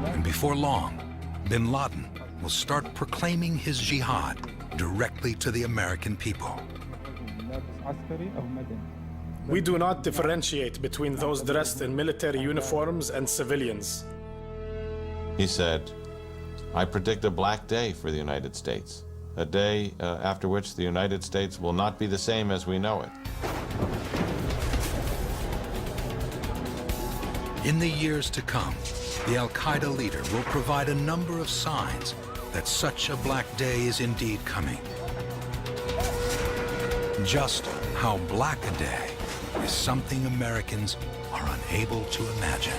And before long, bin Laden will start proclaiming his jihad directly to the American people. We do not differentiate between those dressed in military uniforms and civilians. He said, I predict a black day for the United States, a day after which the United States will not be the same as we know it. In the years to come, the Al-Qaeda leader will provide a number of signs that such a black day is indeed coming. Just how black a day is something Americans are unable to imagine.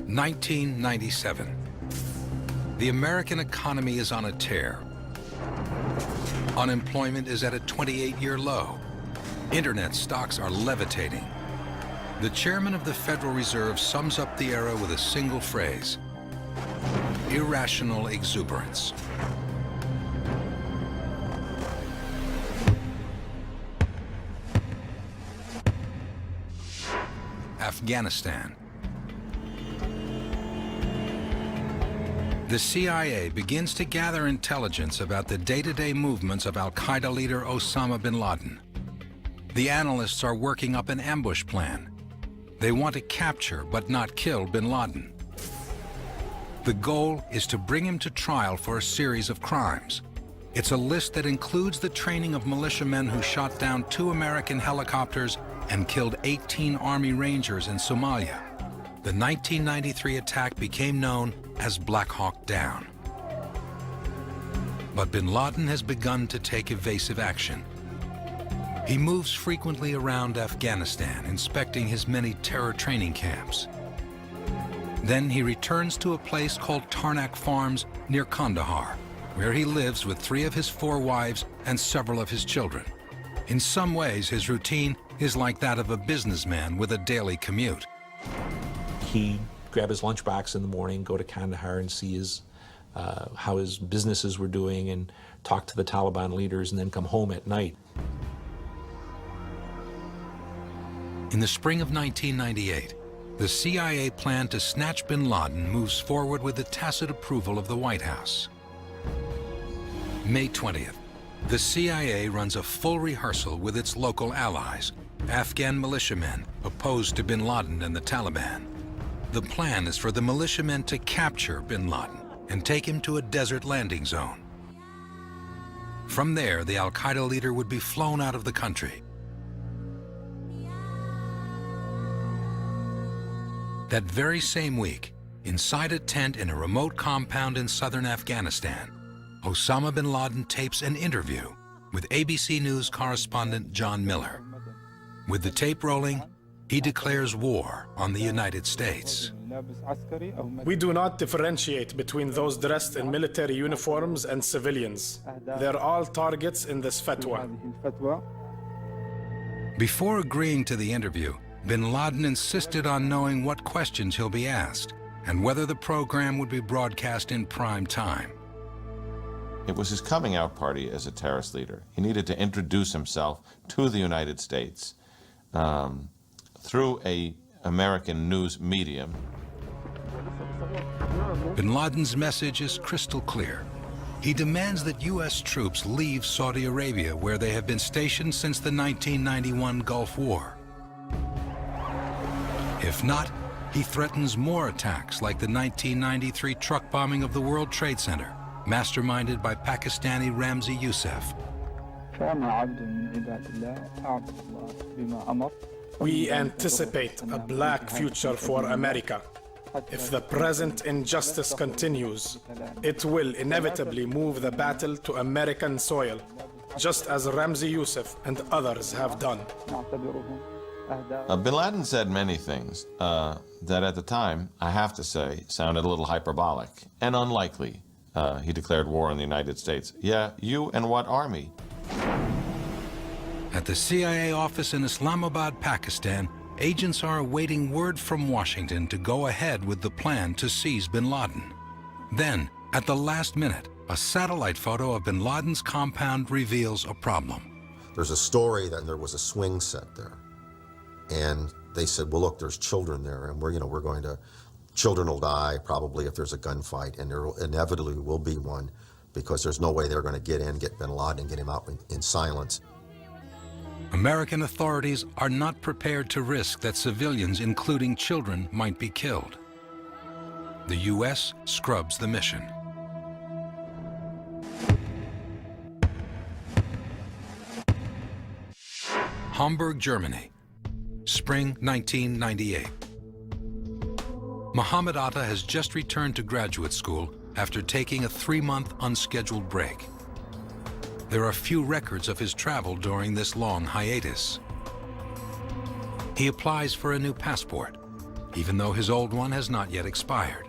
(1997). The American economy is on a tear. Unemployment is at a 28-year low. Internet stocks are levitating. The chairman of the Federal Reserve sums up the era with a single phrase: irrational exuberance. Afghanistan. The CIA begins to gather intelligence about the day-to-day movements of Al-Qaeda leader Osama bin Laden. The analysts are working up an ambush plan. They want to capture but not kill bin Laden. The goal is to bring him to trial for a series of crimes. It's a list that includes the training of militiamen who shot down 2 American helicopters and killed 18 Army Rangers in Somalia. The 1993 attack became known as Black Hawk Down. But bin Laden has begun to take evasive action. He moves frequently around Afghanistan, inspecting his many terror training camps. Then he returns to a place called Tarnak Farms near Kandahar, where he lives with 3 of his 4 wives and several of his children. In some ways, his routine is like that of a businessman with a daily commute. He'd grab his lunchbox in the morning, go to Kandahar and see how his businesses were doing and talk to the Taliban leaders, and then come home at night. In the spring of 1998, the CIA plan to snatch bin Laden moves forward with the tacit approval of the White House. May 20th, the CIA runs a full rehearsal with its local allies, Afghan militiamen opposed to bin Laden and the Taliban. The plan is for the militiamen to capture bin Laden and take him to a desert landing zone. From there, the Al-Qaeda leader would be flown out of the country. That very same week, inside a tent in a remote compound in southern Afghanistan, Osama bin Laden tapes an interview with ABC News correspondent John Miller. With the tape rolling, he declares war on the United States. We do not differentiate between those dressed in military uniforms and civilians. They're all targets in this fatwa. Before agreeing to the interview, bin Laden insisted on knowing what questions he'll be asked and whether the program would be broadcast in prime time. It was his coming out party as a terrorist leader. He needed to introduce himself to the United States through an American news medium. Bin Laden's message is crystal clear. He demands that U.S. troops leave Saudi Arabia, where they have been stationed since the 1991 Gulf War. If not, he threatens more attacks like the 1993 truck bombing of the World Trade Center, masterminded by Pakistani Ramzi Youssef. We anticipate a black future for America. If the present injustice continues, it will inevitably move the battle to American soil, just as Ramzi Youssef and others have done. Bin Laden said many things that at the time, I have to say, sounded a little hyperbolic and unlikely. He declared war on the United States. Yeah, you and what army? At the CIA office in Islamabad, Pakistan, agents are awaiting word from Washington to go ahead with the plan to seize bin Laden. Then, At the last minute, a satellite photo of bin Laden's compound reveals a problem. There's a story that there was a swing set there. And they said, well, look, there's children there, and children will die probably if there's a gunfight, and there inevitably will be one, because there's no way they're going to get in, get bin Laden, and get him out in silence. American authorities are not prepared to risk that civilians, including children, might be killed. The U.S. scrubs the mission. Hamburg, Germany, spring 1998. Muhammad Atta has just returned to graduate school after taking a 3-month unscheduled break. There are few records of his travel during this long hiatus. He applies for a new passport, even though his old one has not yet expired.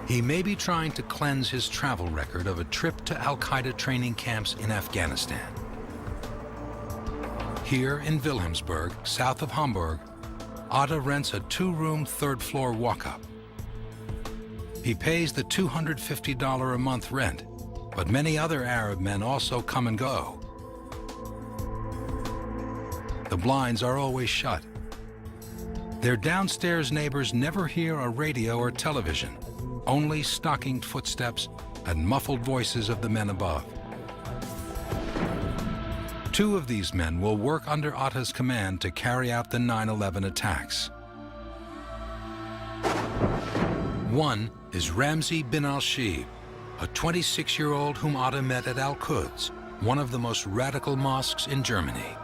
He may be trying to cleanse his travel record of a trip to Al-Qaeda training camps in Afghanistan. Here in Wilhelmsburg, south of Hamburg, Atta rents a 2-room, 3rd-floor walk-up. He pays the $250 a month rent, but many other Arab men also come and go. The blinds are always shut. Their downstairs neighbors never hear a radio or television, only stockinged footsteps and muffled voices of the men above. 2 of these men will work under Atta's command to carry out the 9/11 attacks. One is Ramzi bin al-Shib, a 26-year-old whom Atta met at Al-Quds, one of the most radical mosques in Germany.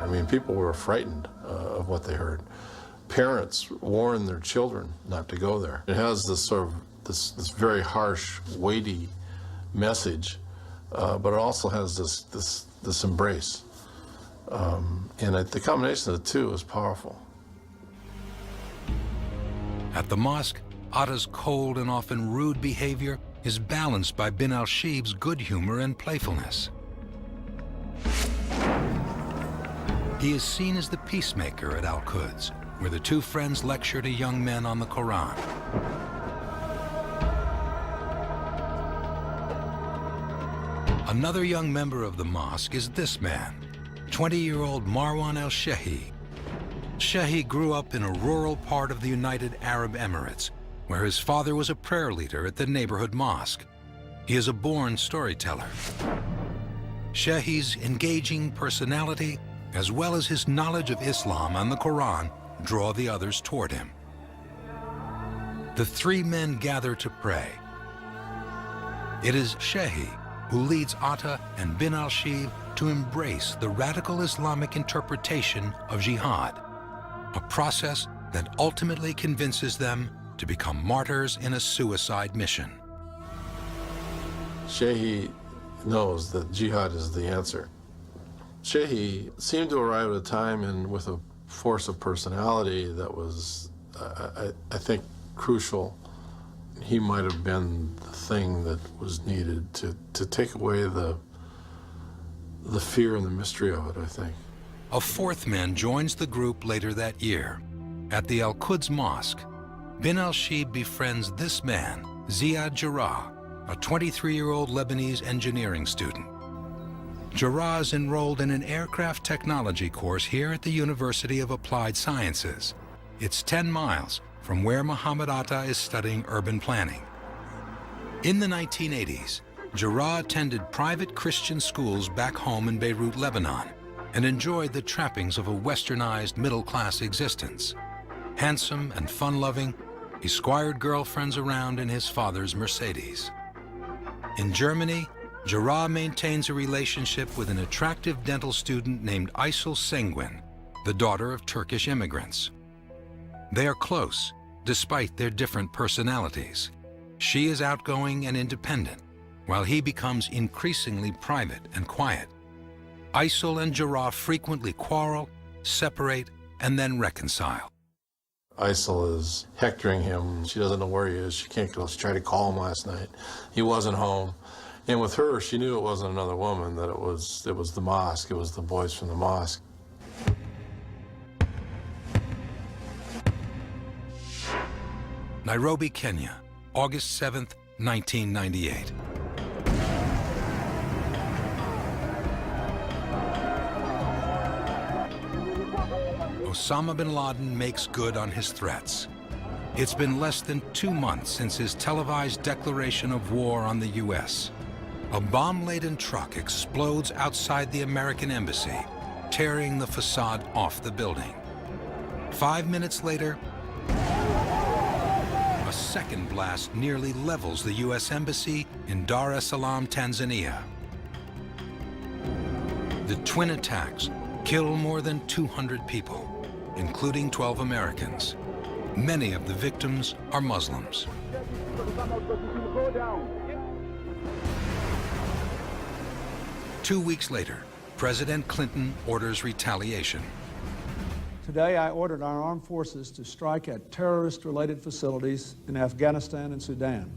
I mean, people were frightened of what they heard. Parents warned their children not to go there. It has this sort of this very harsh, weighty message, but it also has this embrace, and the combination of the two is powerful. At the mosque, Atta's cold and often rude behavior is balanced by bin al-Shib's good humor and playfulness. He is seen as the peacemaker at Al-Quds, where the 2 friends lecture to young men on the Quran. Another young member of the mosque is this man, 20-year-old Marwan al-Shehi. Shehi grew up in a rural part of the United Arab Emirates, where his father was a prayer leader at the neighborhood mosque. He is a born storyteller. Shehi's engaging personality, as well as his knowledge of Islam and the Quran, draw the others toward him. The 3 men gather to pray. It is Shehi who leads Atta and bin al-Shib to embrace the radical Islamic interpretation of jihad, a process that ultimately convinces them to become martyrs in a suicide mission. Shehi knows that jihad is the answer. Shehi seemed to arrive at a time and with a force of personality that was, I think, crucial. He might have been the thing that was needed to take away the fear and the mystery of it, I think. A 4th man joins the group later that year. At the Al-Quds Mosque, bin al-Shib befriends this man, Ziad Jarrah, a 23-year-old Lebanese engineering student. Jarrah is enrolled in an aircraft technology course here at the University of Applied Sciences. It's 10 miles from where Muhammad Atta is studying urban planning. In the 1980s, Jarrah attended private Christian schools back home in Beirut, Lebanon, and enjoyed the trappings of a westernized middle-class existence. Handsome and fun-loving, he squired girlfriends around in his father's Mercedes. In Germany, Jarrah maintains a relationship with an attractive dental student named Aysel Senguin, the daughter of Turkish immigrants. They are close, despite their different personalities. She is outgoing and independent, while he becomes increasingly private and quiet. Aysel and Jarrah frequently quarrel, separate, and then reconcile. Aysel is hectoring him. She doesn't know where he is. She can't go. She tried to call him last night. He wasn't home. And with her, she knew it wasn't another woman, that it was the mosque. It was the boys from the mosque. Nairobi, Kenya, August 7th, 1998. Osama bin Laden makes good on his threats. It's been less than 2 months since his televised declaration of war on the U.S. A bomb-laden truck explodes outside the American embassy, tearing the facade off the building. 5 minutes later, a second blast nearly levels the U.S. Embassy in Dar es Salaam, Tanzania. The twin attacks kill more than 200 people, including 12 Americans. Many of the victims are Muslims. Two weeks later, President Clinton orders retaliation. Today, I ordered our armed forces to strike at terrorist-related facilities in Afghanistan and Sudan.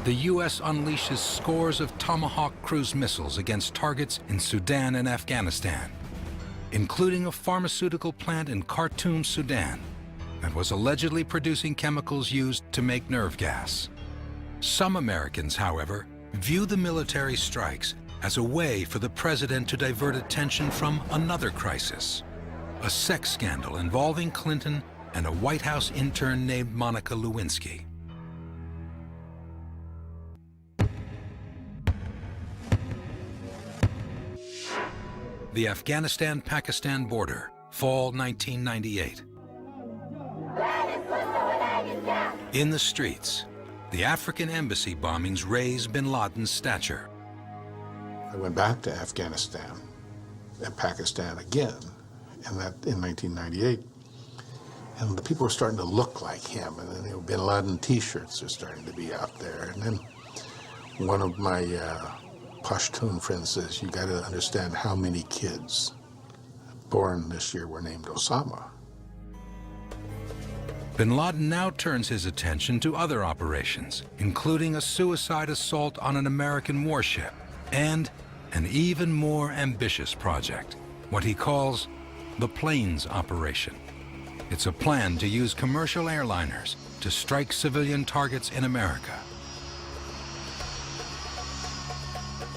The U.S. unleashes scores of Tomahawk cruise missiles against targets in Sudan and Afghanistan, including a pharmaceutical plant in Khartoum, Sudan, that was allegedly producing chemicals used to make nerve gas. Some Americans, however, view the military strikes as a way for the president to divert attention from another crisis, a sex scandal involving Clinton and a White House intern named Monica Lewinsky. The Afghanistan-Pakistan border, fall 1998. In the streets, the African embassy bombings raise bin Laden's stature. I went back to Afghanistan and Pakistan again in 1998, and the people were starting to look like him, and then bin Laden T-shirts are starting to be out there. And then one of my Pashtun friends says, "You got to understand how many kids born this year were named Osama." Bin Laden now turns his attention to other operations, including a suicide assault on an American warship and an even more ambitious project, what he calls the Plains Operation. It's a plan to use commercial airliners to strike civilian targets in America.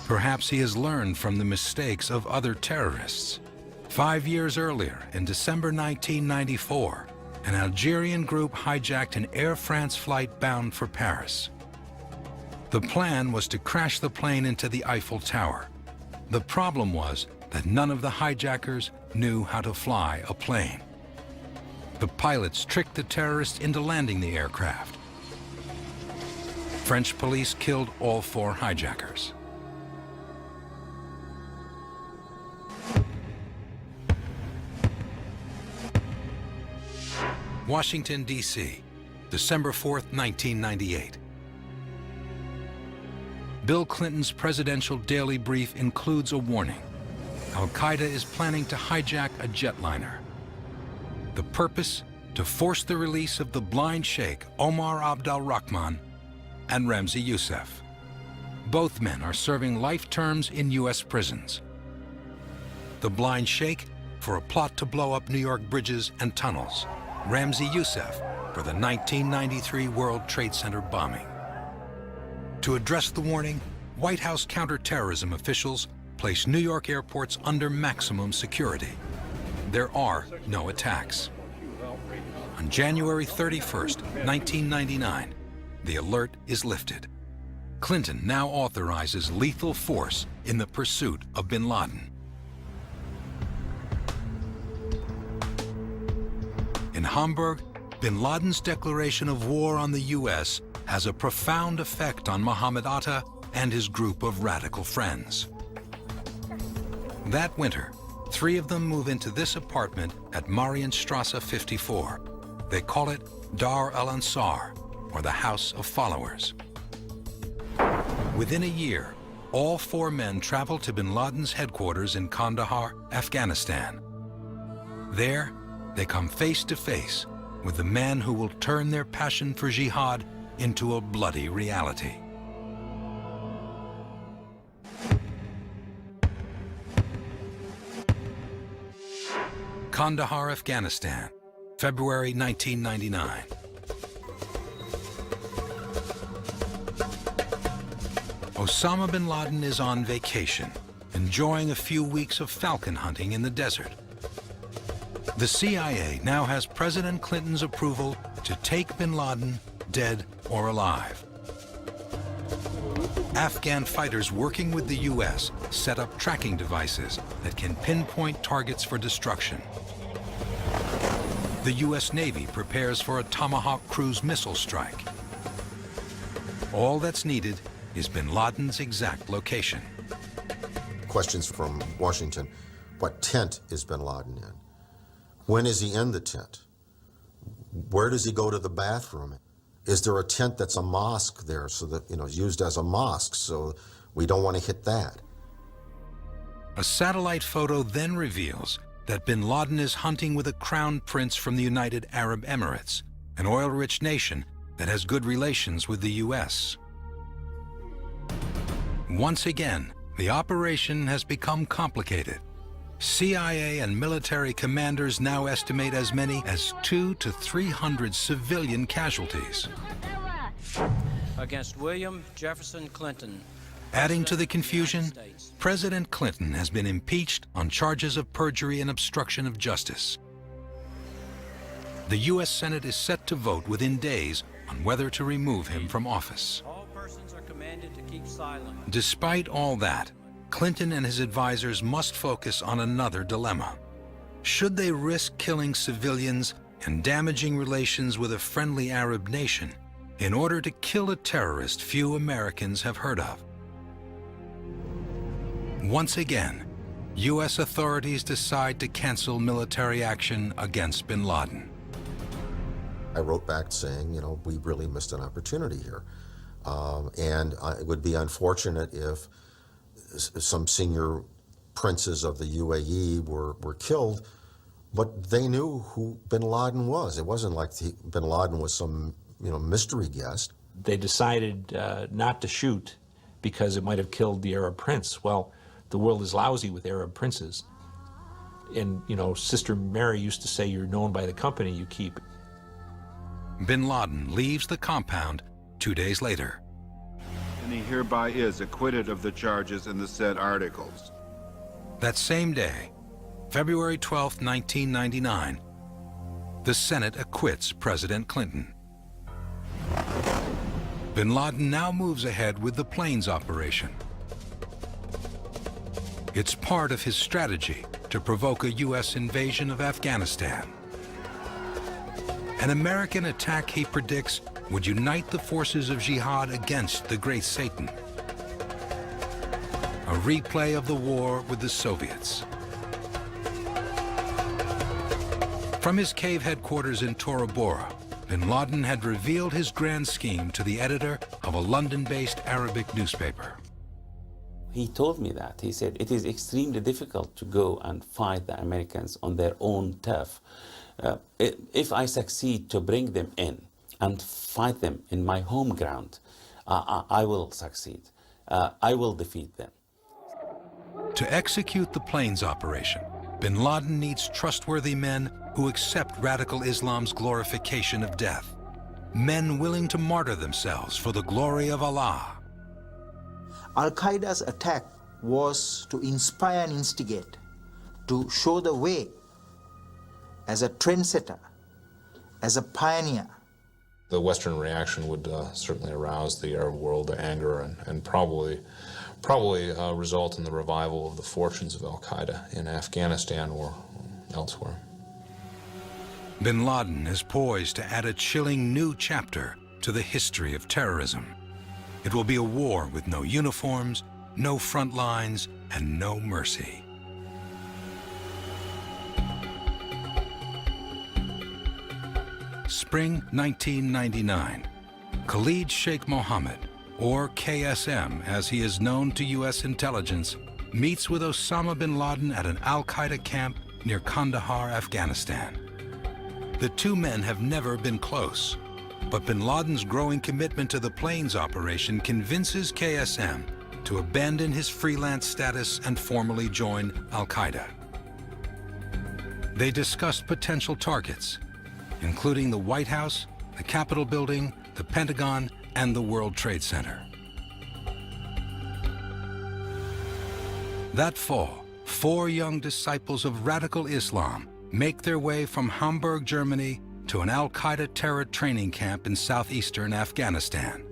Perhaps he has learned from the mistakes of other terrorists. 5 years earlier, in December 1994, an Algerian group hijacked an Air France flight bound for Paris. The plan was to crash the plane into the Eiffel Tower. The problem was that none of the hijackers knew how to fly a plane. The pilots tricked the terrorists into landing the aircraft. French police killed all 4 hijackers. Washington, D.C., December 4th, 1998. Bill Clinton's presidential daily brief includes a warning. Al-Qaeda is planning to hijack a jetliner. The purpose? To force the release of the blind sheikh Omar Abdel-Rahman and Ramzi Youssef. Both men are serving life terms in U.S. prisons. The blind sheikh for a plot to blow up New York bridges and tunnels. Ramzi Youssef for the 1993 World Trade Center bombing. To address the warning, White House counterterrorism officials place New York airports under maximum security. There are no attacks. On January 31st, 1999, the alert is lifted. Clinton now authorizes lethal force in the pursuit of bin Laden. In Hamburg, bin Laden's declaration of war on the U.S. has a profound effect on Mohammed Atta and his group of radical friends. That winter, 3 of them move into this apartment at Marienstrasse 54. They call it Dar al-Ansar, or the House of Followers. Within a year, all 4 men travel to bin Laden's headquarters in Kandahar, Afghanistan. There, they come face to face with the man who will turn their passion for jihad into a bloody reality. Kandahar, Afghanistan, February 1999. Osama bin Laden is on vacation, enjoying a few weeks of falcon hunting in the desert. The CIA now has President Clinton's approval to take bin Laden, dead or alive. Afghan fighters working with the U.S. set up tracking devices that can pinpoint targets for destruction. The U.S. Navy prepares for a Tomahawk cruise missile strike. All that's needed is bin Laden's exact location. Questions from Washington: what tent is bin Laden in? When is he in the tent? Where does he go to the bathroom? Is there a tent that's a mosque there, so that, used as a mosque, so we don't want to hit that? A satellite photo then reveals that bin Laden is hunting with a crown prince from the United Arab Emirates, an oil-rich nation that has good relations with the U.S. Once again, the operation has become complicated. CIA and military commanders now estimate as many as 200 to 300 civilian casualties. Against William Jefferson Clinton. Adding to the confusion, President Clinton has been impeached on charges of perjury and obstruction of justice. The U.S. Senate is set to vote within days on whether to remove him from office. All persons are commanded to keep silent. Despite all that, Clinton and his advisors must focus on another dilemma. Should they risk killing civilians and damaging relations with a friendly Arab nation in order to kill a terrorist few Americans have heard of? Once again, U.S. authorities decide to cancel military action against bin Laden. I wrote back saying, we really missed an opportunity here. And it would be unfortunate if some senior princes of the UAE were killed, but they knew who bin Laden was. It wasn't like bin Laden was some mystery guest. They decided not to shoot because it might have killed the Arab prince. Well, the world is lousy with Arab princes. And, Sister Mary used to say, you're known by the company you keep. Bin Laden leaves the compound 2 days later. And he hereby is acquitted of the charges in the said articles. That same day, February 12, 1999, the Senate acquits President Clinton. Bin Laden now moves ahead with the planes operation. It's part of his strategy to provoke a U.S. invasion of Afghanistan. An American attack he predicts would unite the forces of jihad against the Great Satan. A replay of the war with the Soviets. From his cave headquarters in Tora Bora, bin Laden had revealed his grand scheme to the editor of a London-based Arabic newspaper. He told me that. He said, it is extremely difficult to go and fight the Americans on their own turf. If I succeed to bring them in and fight them in my home ground, I will succeed. I will defeat them. To execute the planes operation, bin Laden needs trustworthy men who accept radical Islam's glorification of death. Men willing to martyr themselves for the glory of Allah. Al-Qaeda's attack was to inspire and instigate, to show the way as a trendsetter, as a pioneer. The Western reaction would certainly arouse the Arab world to anger and probably result in the revival of the fortunes of Al-Qaeda in Afghanistan or elsewhere. Bin Laden is poised to add a chilling new chapter to the history of terrorism. It will be a war with no uniforms, no front lines, and no mercy. Spring 1999. Khalid Sheikh Mohammed, or KSM as he is known to U.S. intelligence, meets with Osama bin Laden at an al-Qaeda camp near Kandahar, Afghanistan. The two men have never been close, but bin Laden's growing commitment to the planes operation convinces KSM to abandon his freelance status and formally join al-Qaeda. They discussed potential targets, including the White House, the Capitol Building, the Pentagon, and the World Trade Center. That fall, 4 young disciples of radical Islam make their way from Hamburg, Germany, to an al-Qaeda terror training camp in southeastern Afghanistan.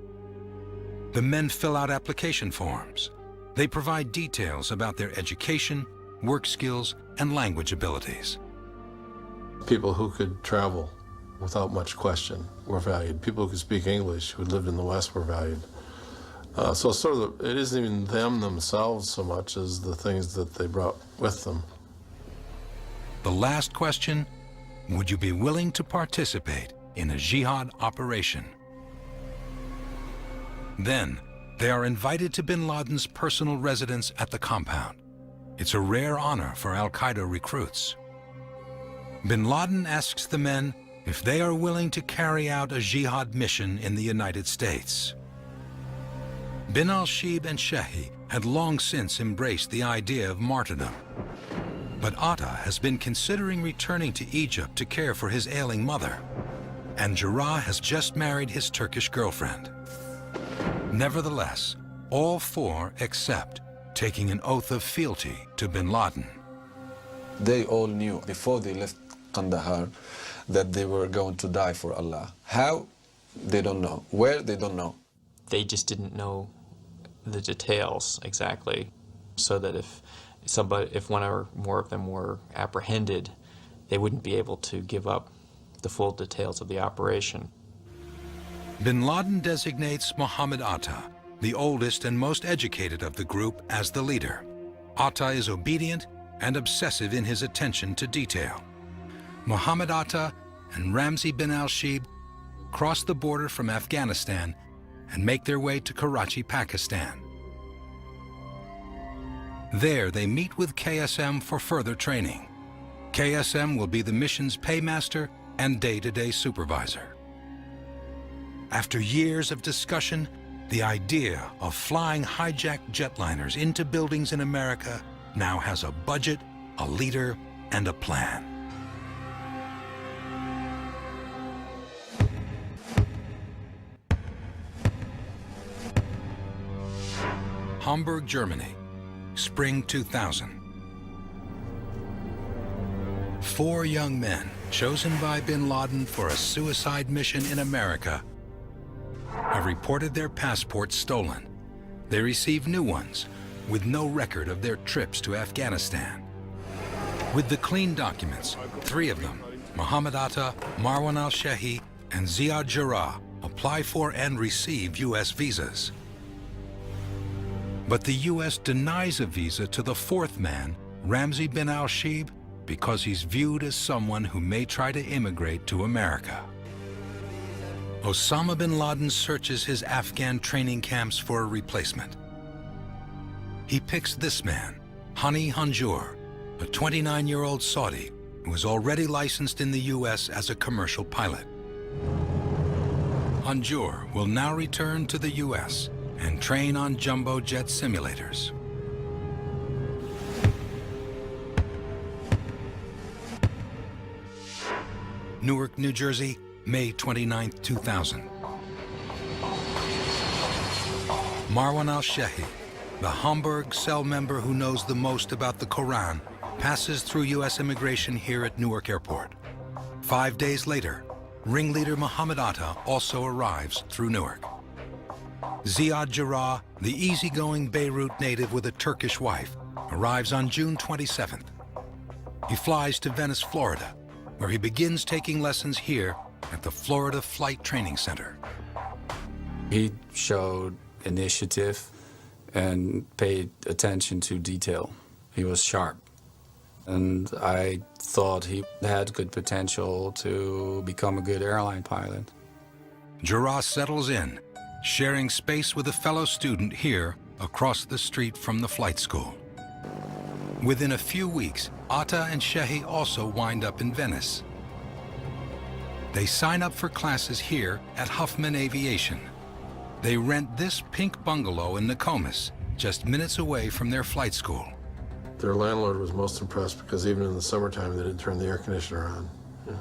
The men fill out application forms. They provide details about their education, work skills, and language abilities. People who could travel without much question were valued. People who could speak English, who lived in the West, were valued. So sort of, it isn't even them themselves so much as the things that they brought with them. The last question, would you be willing to participate in a jihad operation? Then, they are invited to bin Laden's personal residence at the compound. It's a rare honor for al-Qaeda recruits. Bin Laden asks the men if they are willing to carry out a jihad mission in the United States. Bin al-Shib and Shehi had long since embraced the idea of martyrdom. But Atta has been considering returning to Egypt to care for his ailing mother, and Jarrah has just married his Turkish girlfriend. Nevertheless, all 4 accept taking an oath of fealty to bin Laden. They all knew before they left Kandahar that they were going to die for Allah. How? They don't know. Where? They don't know. They just didn't know the details exactly, so that if one or more of them were apprehended, they wouldn't be able to give up the full details of the operation. Bin Laden designates Mohammed Atta, the oldest and most educated of the group, as the leader. Atta is obedient and obsessive in his attention to detail. Mohammed Atta and Ramzi bin al-Shib cross the border from Afghanistan and make their way to Karachi, Pakistan. There they meet with KSM for further training. KSM will be the mission's paymaster and day-to-day supervisor. After years of discussion, the idea of flying hijacked jetliners into buildings in America now has a budget, a leader, and a plan. Hamburg, Germany, spring 2000. 4 young men chosen by bin Laden for a suicide mission in America have reported their passports stolen. They receive new ones with no record of their trips to Afghanistan. With the clean documents, 3 of them, Mohammed Atta, Marwan al-Shehi, and Ziad Jarrah, apply for and receive U.S. visas. But the U.S. denies a visa to the 4th man, Ramzi bin al-Shib, because he's viewed as someone who may try to immigrate to America. Osama bin Laden searches his Afghan training camps for a replacement. He picks this man, Hani Hanjour, a 29-year-old Saudi who is already licensed in the U.S. as a commercial pilot. Hanjour will now return to the U.S. and train on jumbo jet simulators. Newark, New Jersey, May 29, 2000. Marwan al-Shehi, the Hamburg cell member who knows the most about the Quran, passes through U.S. immigration here at Newark Airport. 5 days later, ringleader Mohammed Atta also arrives through Newark. Ziad Jarrah, the easygoing Beirut native with a Turkish wife, arrives on June 27th. He flies to Venice, Florida, where he begins taking lessons here at the Florida Flight Training Center. He showed initiative and paid attention to detail. He was sharp. And I thought he had good potential to become a good airline pilot. Jarrah settles in, sharing space with a fellow student here across the street from the flight school. Within a few weeks, Atta and Shehi also wind up in Venice. They sign up for classes here at Huffman Aviation. They rent this pink bungalow in Nokomis, just minutes away from their flight school. Their landlord was most impressed because even in the summertime, they didn't turn the air conditioner on. You know,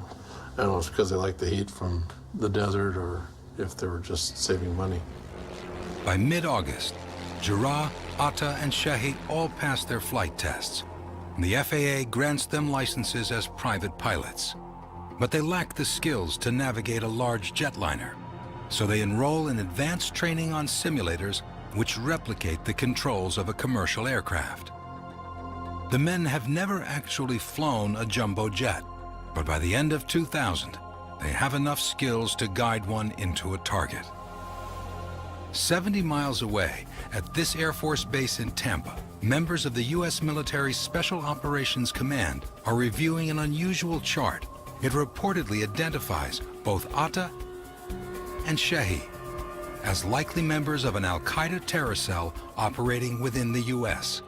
I don't know if it's because they liked the heat from the desert or if they were just saving money. By mid-August, Jarrah, Atta, and Shehi all passed their flight tests. The FAA grants them licenses as private pilots. But they lack the skills to navigate a large jetliner, so they enroll in advanced training on simulators which replicate the controls of a commercial aircraft. The men have never actually flown a jumbo jet, but by the end of 2000, they have enough skills to guide one into a target. 70 miles away, at this Air Force base in Tampa, members of the U.S. military Special Operations Command are reviewing an unusual chart. It reportedly identifies both Atta and Shehi as likely members of an al-Qaeda terror cell operating within the U.S.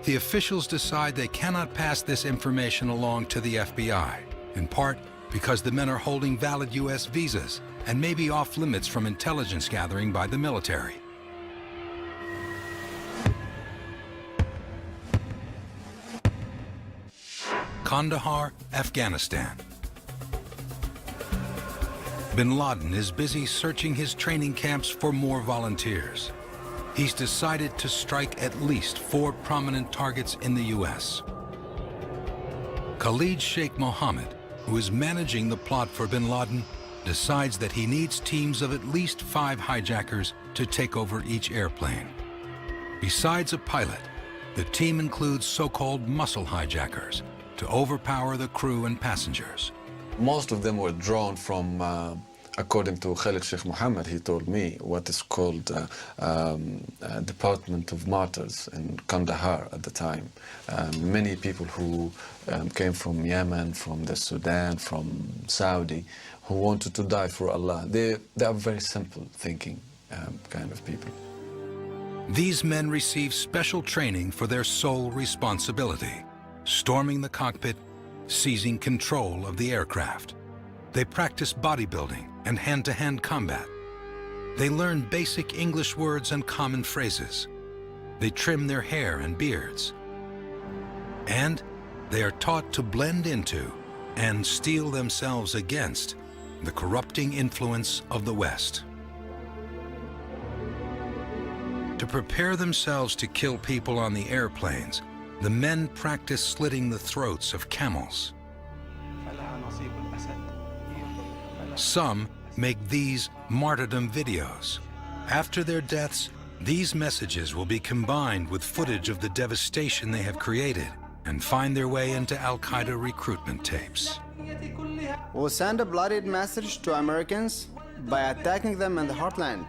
The officials decide they cannot pass this information along to the FBI, in part because the men are holding valid U.S. visas and may be off limits from intelligence gathering by the military. Kandahar, Afghanistan. Bin Laden is busy searching his training camps for more volunteers. He's decided to strike at least 4 prominent targets in the U.S. Khalid Sheikh Mohammed, who is managing the plot for Bin Laden, decides that he needs teams of at least 5 hijackers to take over each airplane. Besides a pilot, the team includes so-called muscle hijackers to overpower the crew and passengers. Most of them were drawn from, according to Khalid Sheikh Mohammed, he told me, what is called Department of Martyrs in Kandahar at the time. Many people who came from Yemen, from the Sudan, from Saudi, who wanted to die for Allah. They are very simple thinking kind of people. These men receive special training for their sole responsibility: storming the cockpit, seizing control of the aircraft. They practice bodybuilding and hand-to-hand combat. They learn basic English words and common phrases. They trim their hair and beards. And they are taught to blend into and steel themselves against the corrupting influence of the West. To prepare themselves to kill people on the airplanes, the men practice slitting the throats of camels. Some make these martyrdom videos. After their deaths, these messages will be combined with footage of the devastation they have created and find their way into al-Qaeda recruitment tapes. We'll send a bloodied message to Americans by attacking them in the heartland.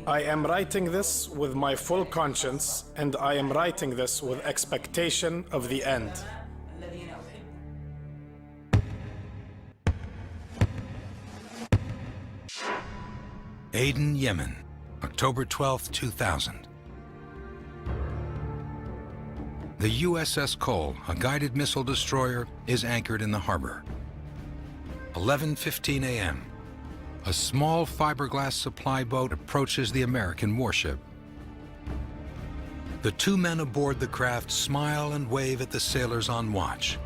I am writing this with my full conscience, and I am writing this with expectation of the end. Aden, Yemen, October 12, 2000. The USS Cole, a guided missile destroyer, is anchored in the harbor. 11:15 a.m. A small fiberglass supply boat approaches the American warship. The 2 men aboard the craft smile and wave at the sailors on watch.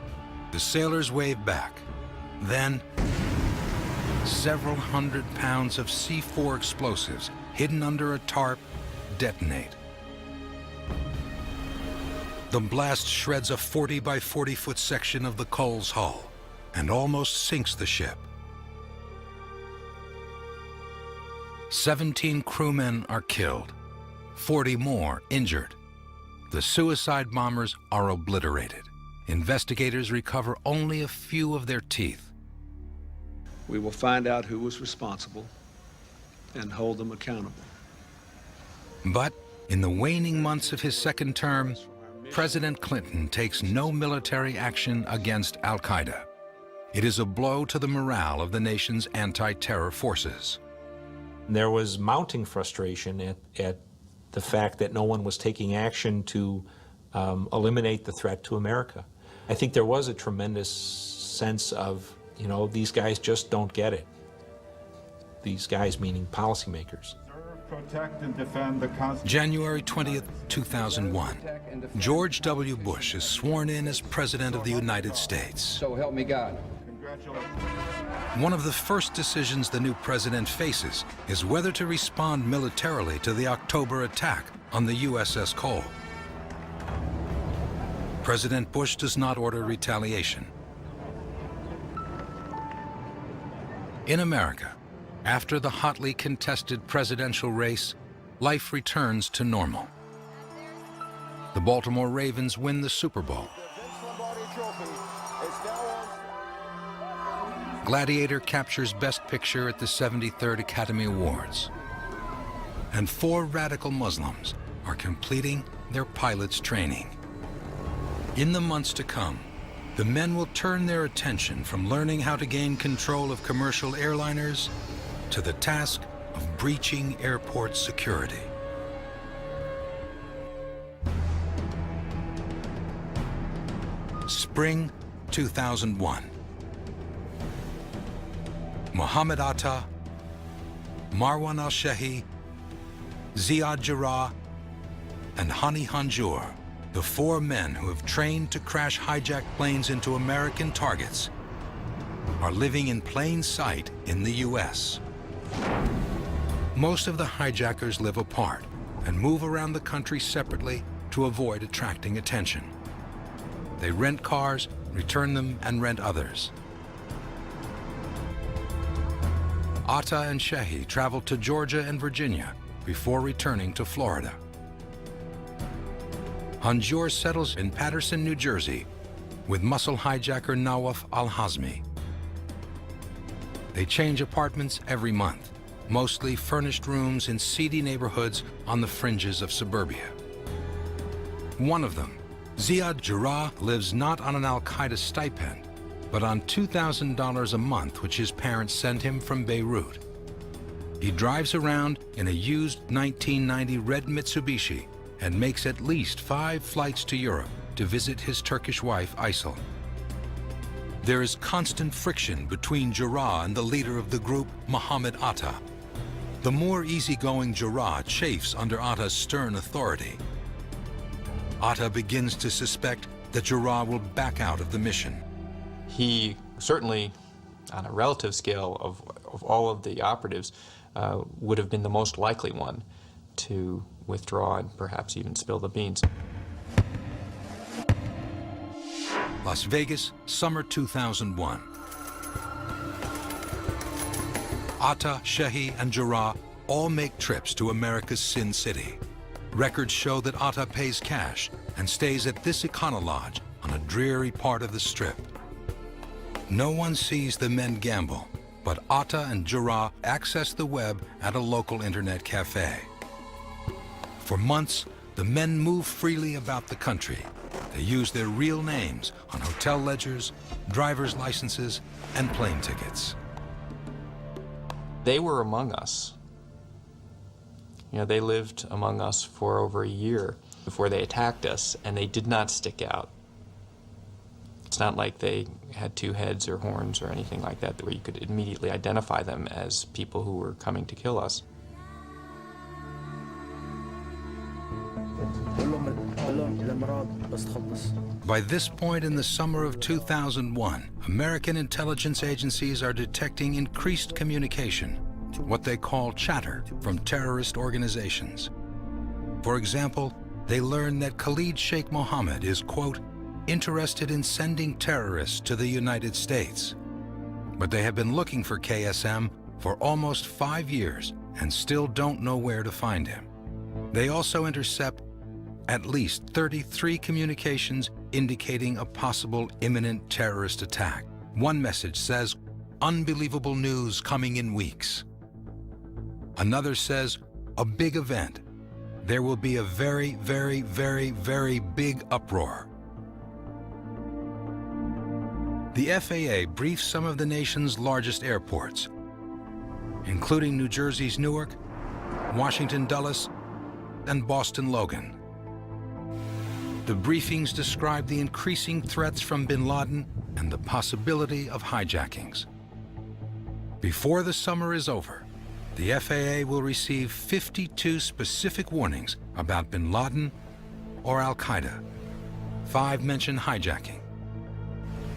The sailors wave back. Then, several hundred pounds of C4 explosives hidden under a tarp detonate. The blast shreds a 40 by 40 foot section of the Cole's hull and almost sinks the ship. 17 crewmen are killed, 40 more injured. The suicide bombers are obliterated. Investigators recover only a few of their teeth. We will find out who was responsible and hold them accountable. But in the waning months of his second term, President Clinton takes no military action against al-Qaeda. It is a blow to the morale of the nation's anti-terror forces. There was mounting frustration at the fact that no one was taking action to eliminate the threat to America. I think there was a tremendous sense of, you know, these guys just don't get it. These guys meaning policymakers. Protect and defend the Constitution. January 20th, 2001. George W. Bush is sworn in as President of the United States. So help me God. Congratulations. One of the first decisions the new president faces is whether to respond militarily to the October attack on the USS Cole. President Bush does not order retaliation. In America, after the hotly contested presidential race, life returns to normal. The Baltimore Ravens win the Super Bowl. Gladiator captures Best Picture at the 73rd Academy Awards. And 4 radical Muslims are completing their pilot's training. In the months to come, the men will turn their attention from learning how to gain control of commercial airliners to the task of breaching airport security. Spring 2001. Mohammed Atta, Marwan al-Shehi, Ziad Jarrah, and Hani Hanjour, the 4 men who have trained to crash hijacked planes into American targets, are living in plain sight in the U.S. Most of the hijackers live apart and move around the country separately to avoid attracting attention. They rent cars, return them, and rent others. Atta and Shehi traveled to Georgia and Virginia before returning to Florida. Hanjour settles in Paterson, New Jersey, with muscle hijacker Nawaf al-Hazmi. They change apartments every month, mostly furnished rooms in seedy neighborhoods on the fringes of suburbia. One of them, Ziad Jarrah, lives not on an al-Qaeda stipend, but on $2,000 a month which his parents sent him from Beirut. He drives around in a used 1990 red Mitsubishi and makes at least 5 flights to Europe to visit his Turkish wife, Aysel. There is constant friction between Jarrah and the leader of the group, Mohammed Atta. The more easygoing Jarrah chafes under Atta's stern authority. Atta begins to suspect that Jarrah will back out of the mission. He certainly, on a relative scale of all of the operatives, would have been the most likely one to withdraw and perhaps even spill the beans. Las Vegas, summer 2001. Atta, Shehi, and Jarrah all make trips to America's Sin City. Records show that Atta pays cash and stays at this Econo-Lodge on a dreary part of the Strip. No one sees the men gamble, but Atta and Jarrah access the web at a local internet cafe. For months, the men move freely about the country. They use their real names on hotel ledgers, driver's licenses, and plane tickets. They were among us. You know, they lived among us for over a year before they attacked us, and they did not stick out. It's not like they had 2 heads or horns or anything like that where you could immediately identify them as people who were coming to kill us. By this point in the summer of 2001, American intelligence agencies are detecting increased communication, what they call chatter, from terrorist organizations. For example, they learn that Khalid Sheikh Mohammed is, quote, interested in sending terrorists to the United States. But they have been looking for KSM for almost 5 years and still don't know where to find him. They also intercept at least 33 communications indicating a possible imminent terrorist attack. One message says, unbelievable news coming in weeks. Another says, a big event. There will be a very, very, very, very big uproar. The FAA briefs some of the nation's largest airports, including New Jersey's Newark, Washington Dulles, and Boston Logan. The briefings describe the increasing threats from bin Laden and the possibility of hijackings. Before the summer is over, the FAA will receive 52 specific warnings about bin Laden or Al-Qaeda. 5 mention hijacking.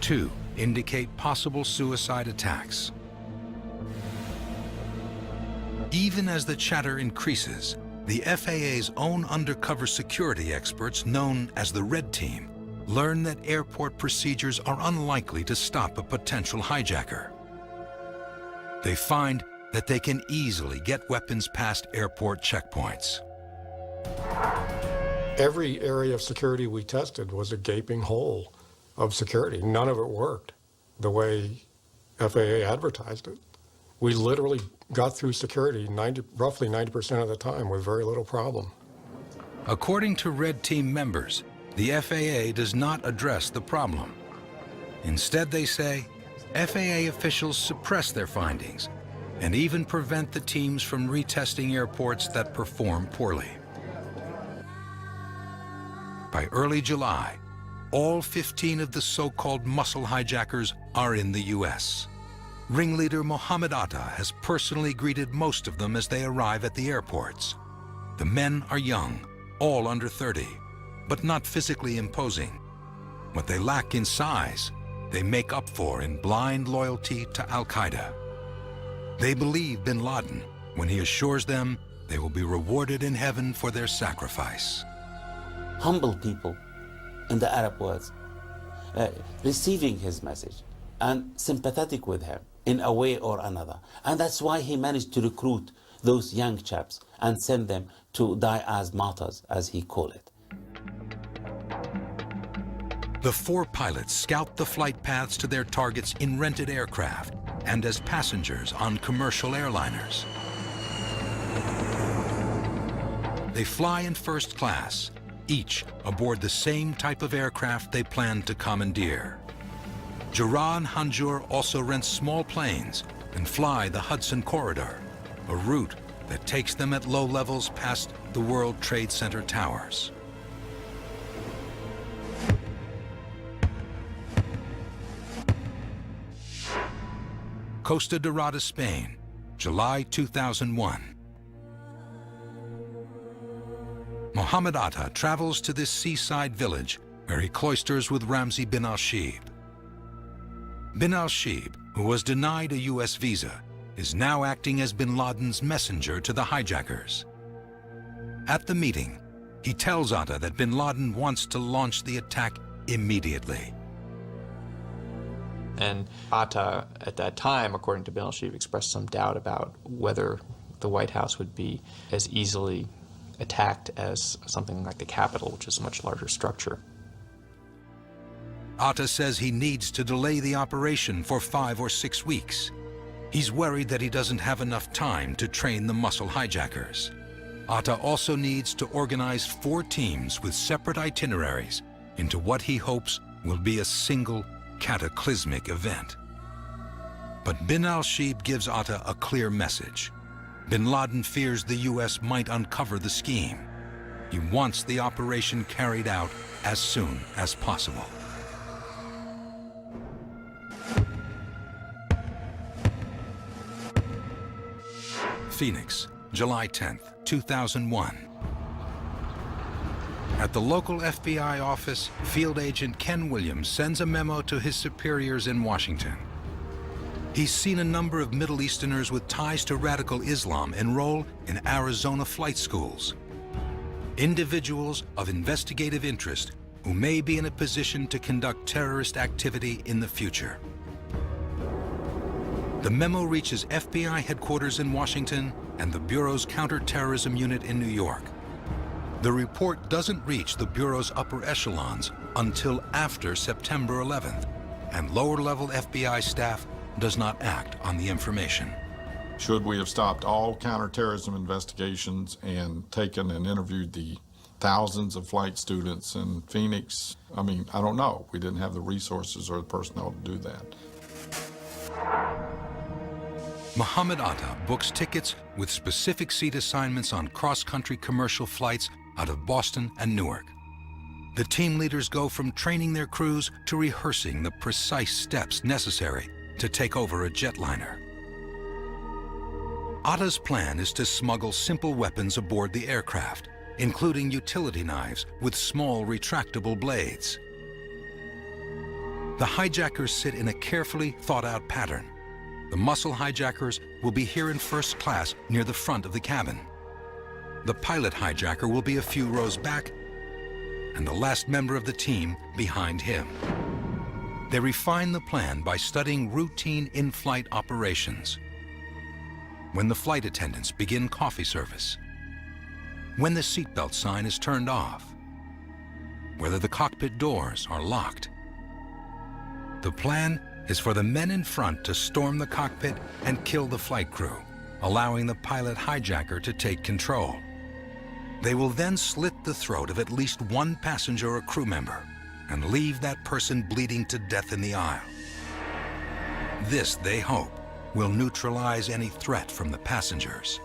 2 indicate possible suicide attacks. Even as the chatter increases, the FAA's own undercover security experts, known as the Red Team, learn that airport procedures are unlikely to stop a potential hijacker. They find that they can easily get weapons past airport checkpoints. Every area of security we tested was a gaping hole of security. None of it worked the way FAA advertised it. We literally got through security roughly 90% of the time with very little problem. According to Red Team members, the FAA does not address the problem. Instead, they say, FAA officials suppress their findings and even prevent the teams from retesting airports that perform poorly. By early July, all 15 of the so-called muscle hijackers are in the U.S. Ringleader Mohammed Atta has personally greeted most of them as they arrive at the airports. The men are young, all under 30, but not physically imposing. What they lack in size, they make up for in blind loyalty to Al-Qaeda. They believe bin Laden when he assures them they will be rewarded in heaven for their sacrifice. Humble people in the Arab world, receiving his message and sympathetic with him in a way or another. And that's why he managed to recruit those young chaps and send them to die as martyrs, as he called it. The 4 pilots scout the flight paths to their targets in rented aircraft and as passengers on commercial airliners. They fly in first class, each aboard the same type of aircraft they plan to commandeer. Jarrah and Hanjour also rent small planes and fly the Hudson Corridor, a route that takes them at low levels past the World Trade Center towers. Costa Dorada, Spain, July 2001. Mohammed Atta travels to this seaside village where he cloisters with Ramzi bin al-Shibh. Bin al-Shibh, who was denied a U.S. visa, is now acting as bin Laden's messenger to the hijackers. At the meeting, he tells Atta that bin Laden wants to launch the attack immediately. And Atta, at that time, according to bin al-Shibh, expressed some doubt about whether the White House would be as easily attacked as something like the Capitol, which is a much larger structure. Atta says he needs to delay the operation for 5 or 6 weeks. He's worried that he doesn't have enough time to train the muscle hijackers. Atta also needs to organize 4 teams with separate itineraries into what he hopes will be a single cataclysmic event. But bin al-Shibh gives Atta a clear message. Bin Laden fears the U.S. might uncover the scheme. He wants the operation carried out as soon as possible. Phoenix, July 10th, 2001. At the local FBI office, Field Agent Ken Williams sends a memo to his superiors in Washington. He's seen a number of Middle Easterners with ties to radical Islam enroll in Arizona flight schools. Individuals of investigative interest who may be in a position to conduct terrorist activity in the future. The memo reaches FBI headquarters in Washington and the Bureau's counterterrorism unit in New York. The report doesn't reach the Bureau's upper echelons until after September 11th, and lower-level FBI staff does not act on the information. Should we have stopped all counterterrorism investigations and taken and interviewed the thousands of flight students in Phoenix? I mean, I don't know. We didn't have the resources or the personnel to do that. Mohammed Atta books tickets with specific seat assignments on cross-country commercial flights out of Boston and Newark. The team leaders go from training their crews to rehearsing the precise steps necessary to take over a jetliner. Atta's plan is to smuggle simple weapons aboard the aircraft, including utility knives with small retractable blades. The hijackers sit in a carefully thought-out pattern. The muscle hijackers will be here in first class near the front of the cabin. The pilot hijacker will be a few rows back, and the last member of the team behind him. They refine the plan by studying routine in-flight operations. When the flight attendants begin coffee service, when the seatbelt sign is turned off, whether the cockpit doors are locked. The plan is for the men in front to storm the cockpit and kill the flight crew, allowing the pilot hijacker to take control. They will then slit the throat of at least one passenger or crew member and leave that person bleeding to death in the aisle. This, they hope, will neutralize any threat from the passengers.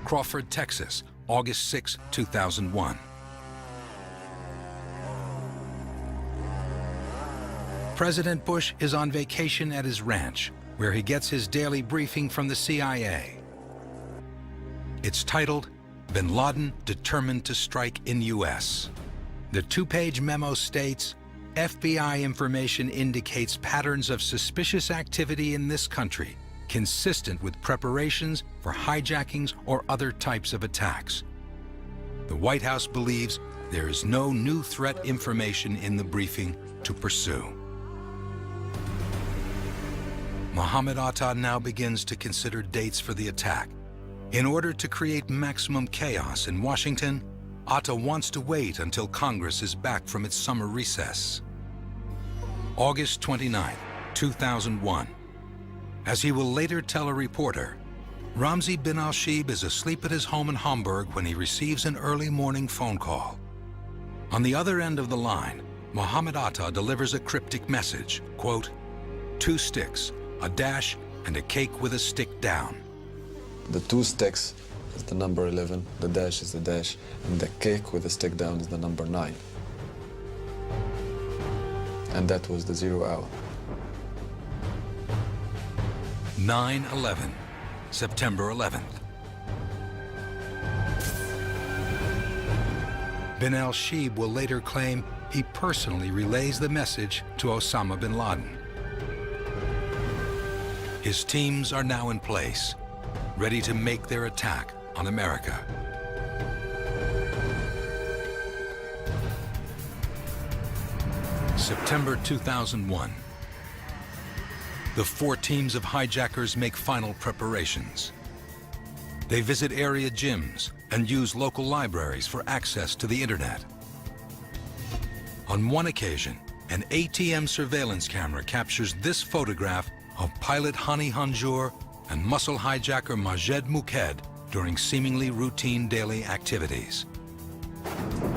Crawford, Texas, August 6, 2001. President Bush is on vacation at his ranch, where he gets his daily briefing from the CIA. It's titled, Bin Laden Determined to Strike in U.S. The two-page memo states, FBI information indicates patterns of suspicious activity in this country, consistent with preparations for hijackings or other types of attacks. The White House believes there is no new threat information in the briefing to pursue. Mohammed Atta now begins to consider dates for the attack. In order to create maximum chaos in Washington, Atta wants to wait until Congress is back from its summer recess. August 29, 2001. As he will later tell a reporter, Ramzi bin al-Shibh is asleep at his home in Hamburg when he receives an early morning phone call. On the other end of the line, Mohammed Atta delivers a cryptic message, quote, 2 sticks, a dash, and a cake with a stick down. The 2 sticks is the number 11, the dash is the dash, and the cake with the stick down is the number 9. And that was the 0 hour. 9/11, September 11th. Bin al-Shibh will later claim he personally relays the message to Osama bin Laden. His teams are now in place, ready to make their attack on America. September 2001. The 4 teams of hijackers make final preparations. They visit area gyms and use local libraries for access to the internet. On one occasion, an ATM surveillance camera captures this photograph of pilot Hani Hanjour and muscle hijacker Majed Mukhed during seemingly routine daily activities.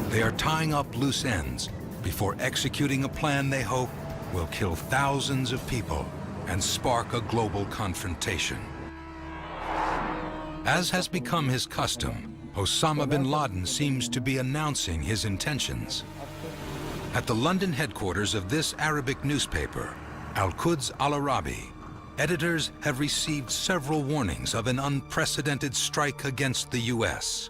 They are tying up loose ends before executing a plan they hope will kill thousands of people and spark a global confrontation. As has become his custom, Osama bin Laden seems to be announcing his intentions. At the London headquarters of this Arabic newspaper, Al-Quds Al-Arabi, editors have received several warnings of an unprecedented strike against the U.S.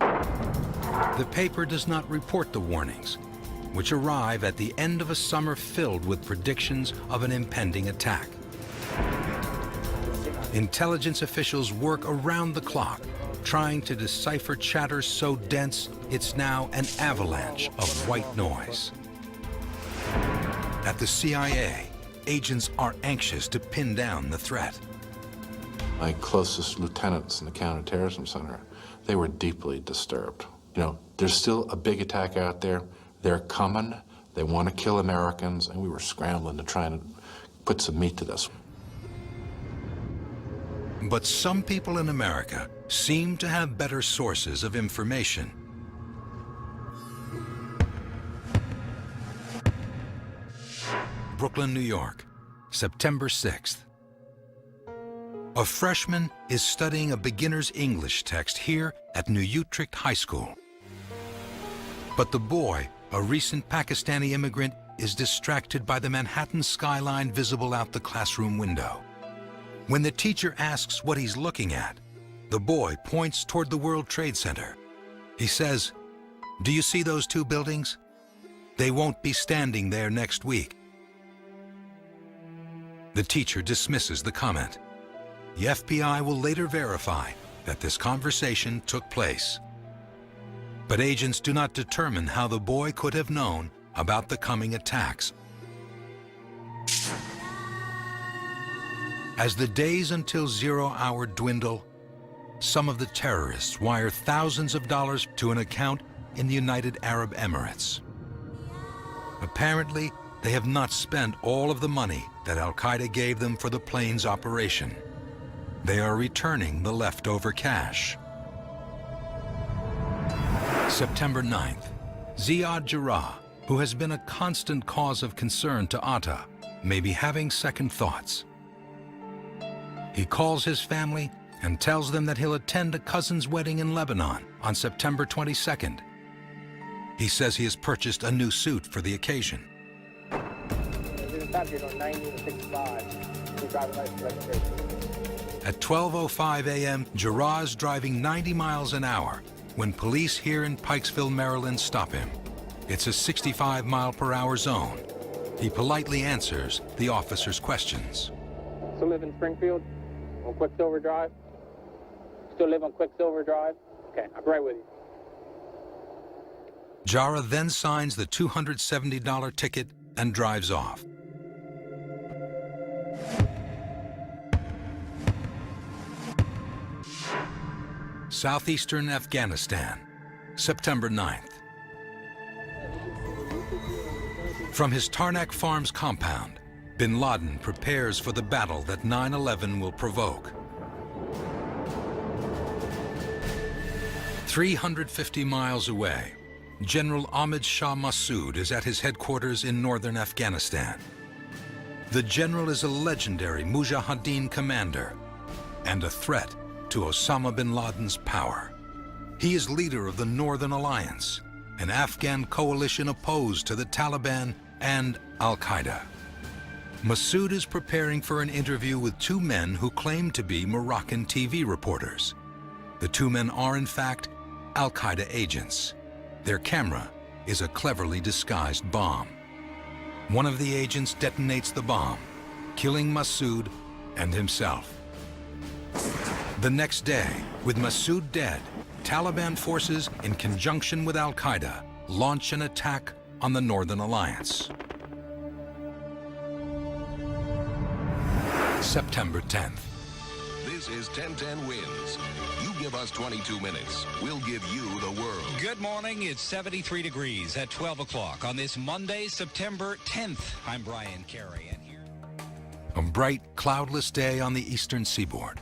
The paper does not report the warnings, which arrive at the end of a summer filled with predictions of an impending attack. Intelligence officials work around the clock, trying to decipher chatter so dense it's now an avalanche of white noise. At the CIA, agents are anxious to pin down the threat. My closest lieutenants in the counterterrorism center, they were deeply disturbed. You know, there's still a big attack out there. They're coming, they want to kill Americans, and we were scrambling to try and put some meat to this. But some people in America seem to have better sources of information. Brooklyn, New York, September 6th. A freshman is studying a beginner's English text here at New Utrecht High School. But the boy, a recent Pakistani immigrant, is distracted by the Manhattan skyline visible out the classroom window. When the teacher asks what he's looking at, the boy points toward the World Trade Center. He says, "Do you see those 2 buildings? they won't be standing there next week. The teacher dismisses the comment. The FBI will later verify that this conversation took place. But agents do not determine how the boy could have known about the coming attacks. As the days until 0 hour dwindle, some of the terrorists wire thousands of dollars to an account in the United Arab Emirates. Apparently, they have not spent all of the money that Al-Qaeda gave them for the plane's operation. They are returning the leftover cash. September 9th, Ziad Jarrah, who has been a constant cause of concern to Atta, may be having second thoughts. He calls his family and tells them that he'll attend a cousin's wedding in Lebanon on September 22nd. He says he has purchased a new suit for the occasion. At 12:05 a.m., Jarrah is driving 90 miles an hour when police here in Pikesville, Maryland stop him. It's a 65-mile-per-hour zone. He politely answers the officer's questions. Still live in Springfield on Quicksilver Drive? Still live on Quicksilver Drive? Okay, I'm right with you. Jarrah then signs the $270 ticket and drives off. Southeastern Afghanistan, September 9th. From his Tarnak Farms compound, bin Laden prepares for the battle that 9/11 will provoke. 350 miles away, General Ahmed Shah Massoud is at his headquarters in northern Afghanistan. The general is a legendary Mujahideen commander and a threat to Osama bin Laden's power. He is leader of the Northern Alliance, an Afghan coalition opposed to the Taliban and Al-Qaeda. Massoud is preparing for an interview with two men who claim to be Moroccan TV reporters. The two men are, in fact, Al-Qaeda agents. Their camera is a cleverly disguised bomb. One of the agents detonates the bomb, killing Massoud and himself. The next day, with Massoud dead, Taliban forces, in conjunction with Al-Qaeda, launch an attack on the Northern Alliance. September 10th. This is 1010 Wins. You give us 22 minutes, we'll give you the world. Good morning. It's 73 degrees at 12 o'clock on this Monday, September 10th. I'm Brian Carey, and here... A bright, cloudless day on the eastern seaboard.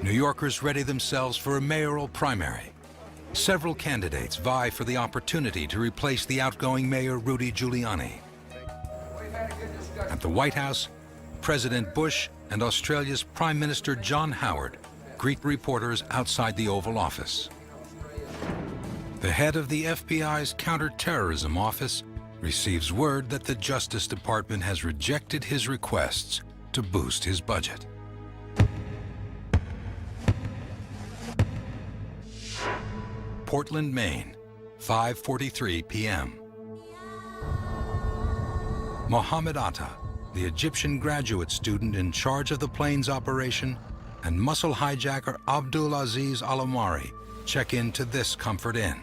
New Yorkers ready themselves for a mayoral primary. Several candidates vie for the opportunity to replace the outgoing mayor Rudy Giuliani. At the White House, President Bush and Australia's Prime Minister John Howard greet reporters outside the Oval Office. The head of the FBI's Counterterrorism Office receives word that the Justice Department has rejected his requests to boost his budget. Portland, Maine, 5:43 p.m. Mohammed Atta, the Egyptian graduate student in charge of the plane's operation, and muscle hijacker Abdul Aziz Al-Omari check into this Comfort Inn.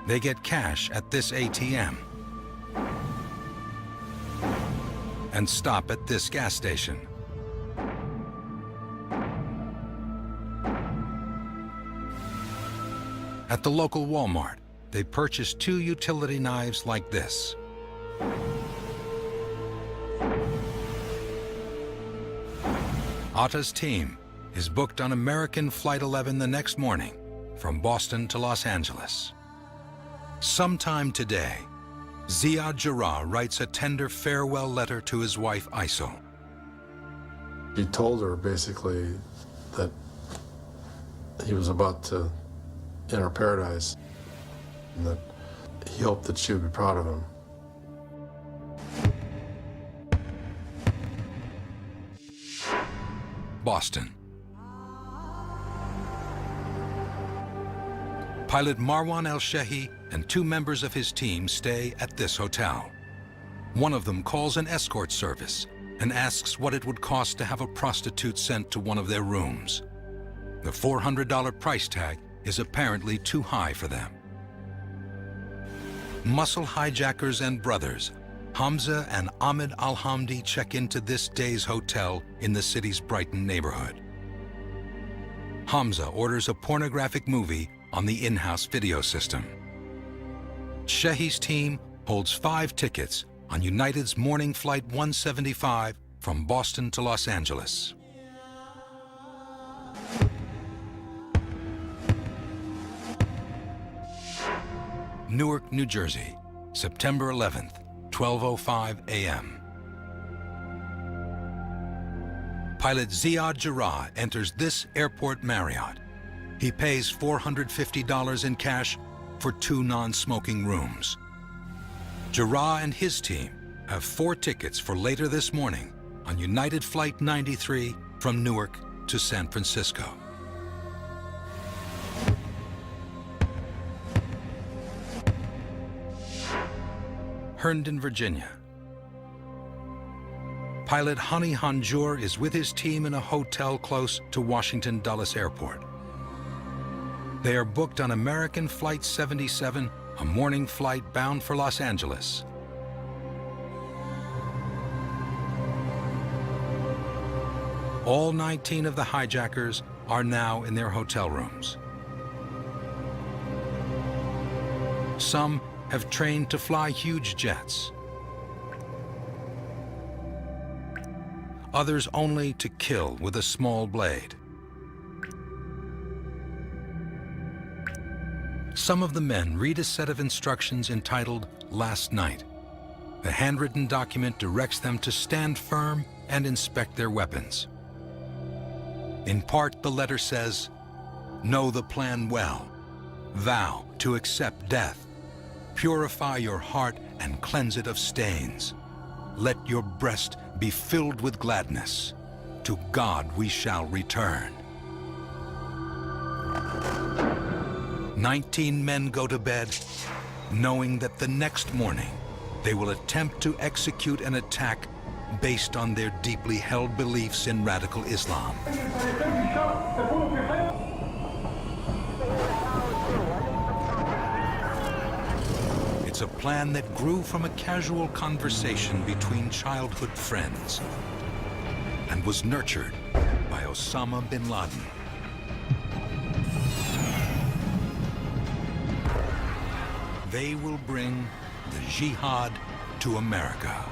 They get cash at this ATM and stop at this gas station. At the local Walmart, they purchase 2 utility knives like this. Atta's team is booked on American Flight 11 the next morning from Boston to Los Angeles. Sometime today, Ziad Jarrah writes a tender farewell letter to his wife, Aisel. He told her basically that he was about to enter paradise and that he hoped that she would be proud of him. Boston. Pilot Marwan El-Shehi and 2 members of his team stay at this hotel. One of them calls an escort service and asks what it would cost to have a prostitute sent to one of their rooms. The $400 price tag is apparently too high for them. Muscle hijackers and brothers, Hamza and Ahmed Al-Hamdi, check into this day's hotel in the city's Brighton neighborhood. Hamza orders a pornographic movie on the in-house video system. Shehi's team holds 5 tickets on United's morning flight 175 from Boston to Los Angeles. Newark, New Jersey, September 11th, 12:05 a.m. Pilot Ziad Jarrah enters this airport Marriott. He pays $450 in cash for 2 non-smoking rooms. Jarrah and his team have 4 tickets for later this morning on United Flight 93 from Newark to San Francisco. Herndon, Virginia. Pilot Hani Hanjour is with his team in a hotel close to Washington Dulles Airport. They are booked on American Flight 77, a morning flight bound for Los Angeles. All 19 of the hijackers are now in their hotel rooms. Some have trained to fly huge jets. Others only to kill with a small blade. Some of the men read a set of instructions entitled Last Night. The handwritten document directs them to stand firm and inspect their weapons. In part, the letter says, "Know the plan well. Vow to accept death. Purify your heart and cleanse it of stains. Let your breast be filled with gladness. To God we shall return." 19 men go to bed, knowing that the next morning they will attempt to execute an attack based on their deeply held beliefs in radical Islam. It's a plan that grew from a casual conversation between childhood friends and was nurtured by Osama bin Laden. They will bring the jihad to America.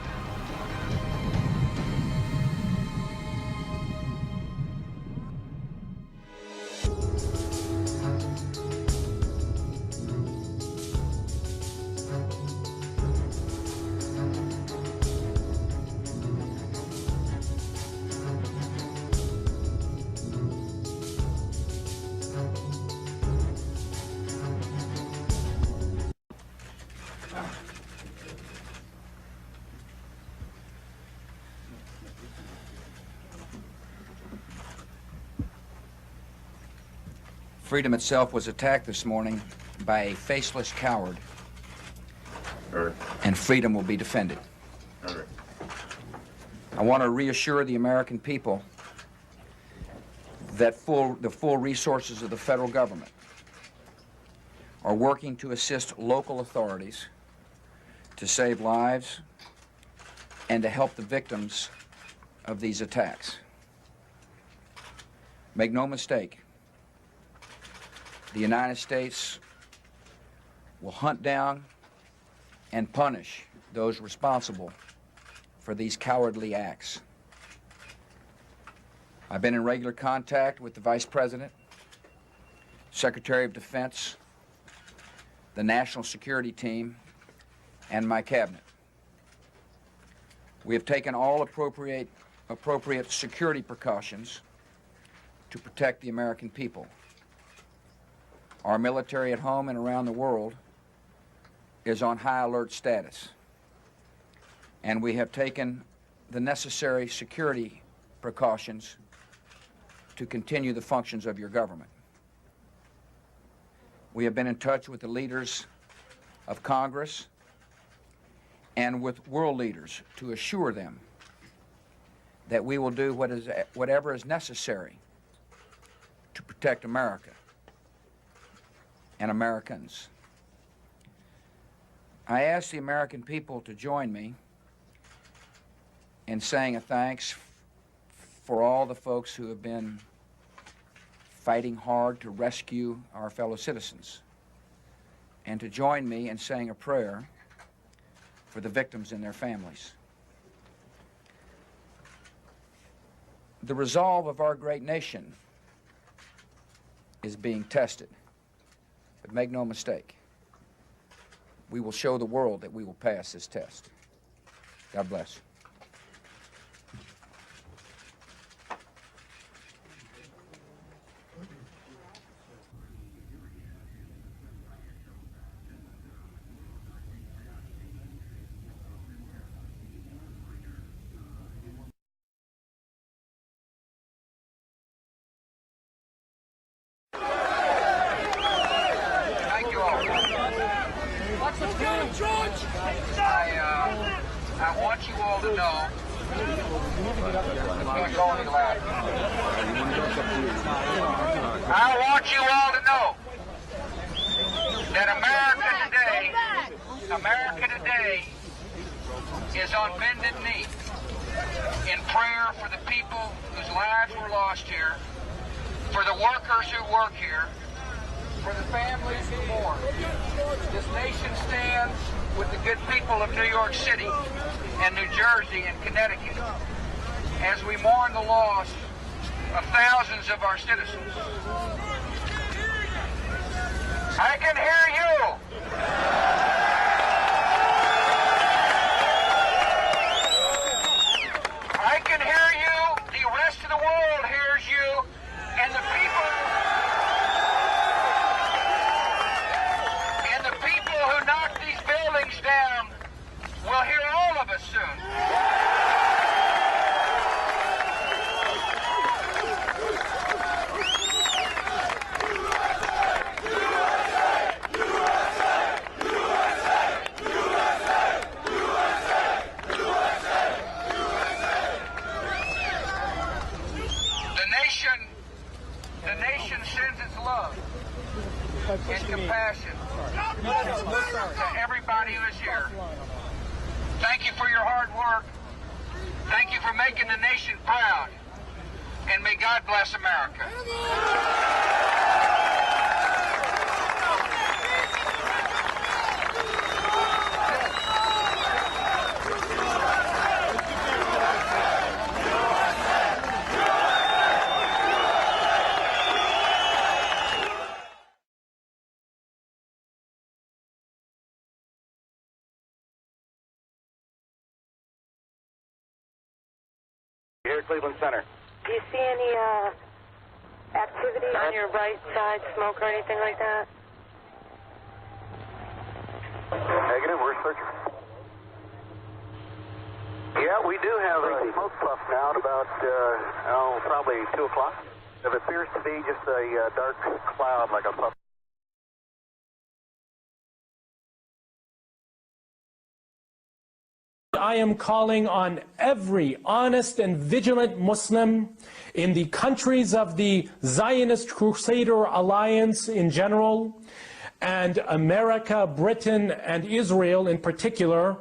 Freedom itself was attacked this morning by a faceless coward, and freedom will be defended. I want to reassure the American people that the full resources of the federal government are working to assist local authorities to save lives and to help the victims of these attacks. Make no mistake, the United States will hunt down and punish those responsible for these cowardly acts. I've been in regular contact with the Vice President, Secretary of Defense, the National Security Team, and my cabinet. We have taken all appropriate security precautions to protect the American people. Our military at home and around the world is on high alert status, and we have taken the necessary security precautions to continue the functions of your government. We have been in touch with the leaders of Congress and with world leaders to assure them that we will do whatever is necessary to protect America and Americans. I ask the American people to join me in saying a thanks for all the folks who have been fighting hard to rescue our fellow citizens, and to join me in saying a prayer for the victims and their families. The resolve of our great nation is being tested, but make no mistake, we will show the world that we will pass this test. God bless. I want you all to know, can't go any louder. I want you all to know that America today is on bended knee in prayer for the people whose lives were lost here, for the workers who work here, for the families who mourn. This nation stands with the good people of New York City and New Jersey and Connecticut as we mourn the loss of thousands of our citizens. I can hear you. I can hear you. The rest of the world hears you. And the people who knock these buildings down will hear all of us soon. The nation sends its love and compassion to everybody who is here. Thank you for your hard work. Thank you for making the nation proud. And may God bless America. Here at Cleveland Center. Do you see any activity on your right side, smoke or anything like that? Negative, we're searching. Yeah, we do have a smoke puff now at about, probably 2 o'clock. It appears to be just a dark cloud like a puff. I am calling on every honest and vigilant Muslim in the countries of the Zionist Crusader Alliance in general, and America, Britain, and Israel in particular,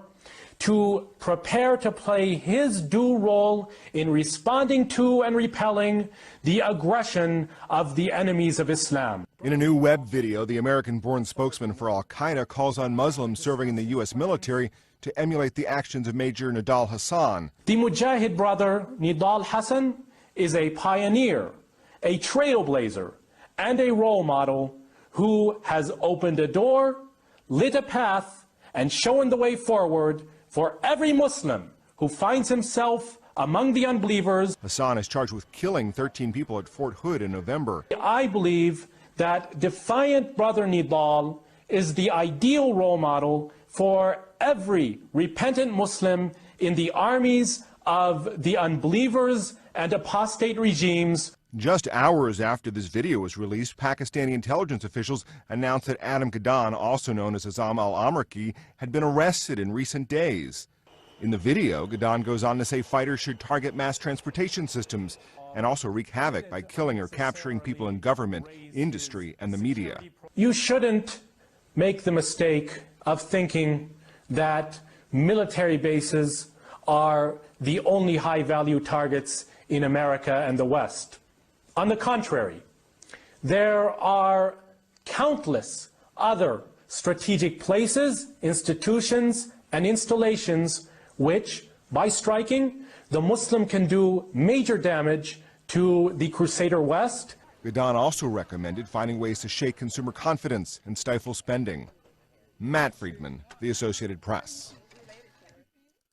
to prepare to play his due role in responding to and repelling the aggression of the enemies of Islam. In a new web video, the American-born spokesman for al-Qaeda calls on Muslims serving in the U.S. military to emulate the actions of Major Nidal Hassan. The Mujahid brother, Nidal Hassan, is a pioneer, a trailblazer, and a role model who has opened a door, lit a path, and shown the way forward for every Muslim who finds himself among the unbelievers. Hassan is charged with killing 13 people at Fort Hood in November. I believe that defiant brother Nidal is the ideal role model for every repentant Muslim in the armies of the unbelievers and apostate regimes. Just hours after this video was released, Pakistani intelligence officials announced that Adam Gaddan, also known as Azam al-Amarki, had been arrested in recent days. In the video, Gaddan goes on to say fighters should target mass transportation systems and also wreak havoc by killing or capturing people in government, industry, and the media. You shouldn't make the mistake of thinking that military bases are the only high-value targets in America and the West. On the contrary, there are countless other strategic places, institutions, and installations which, by striking, the Muslim can do major damage to the Crusader West. Gaddan also recommended finding ways to shake consumer confidence and stifle spending. Matt Friedman, The Associated Press.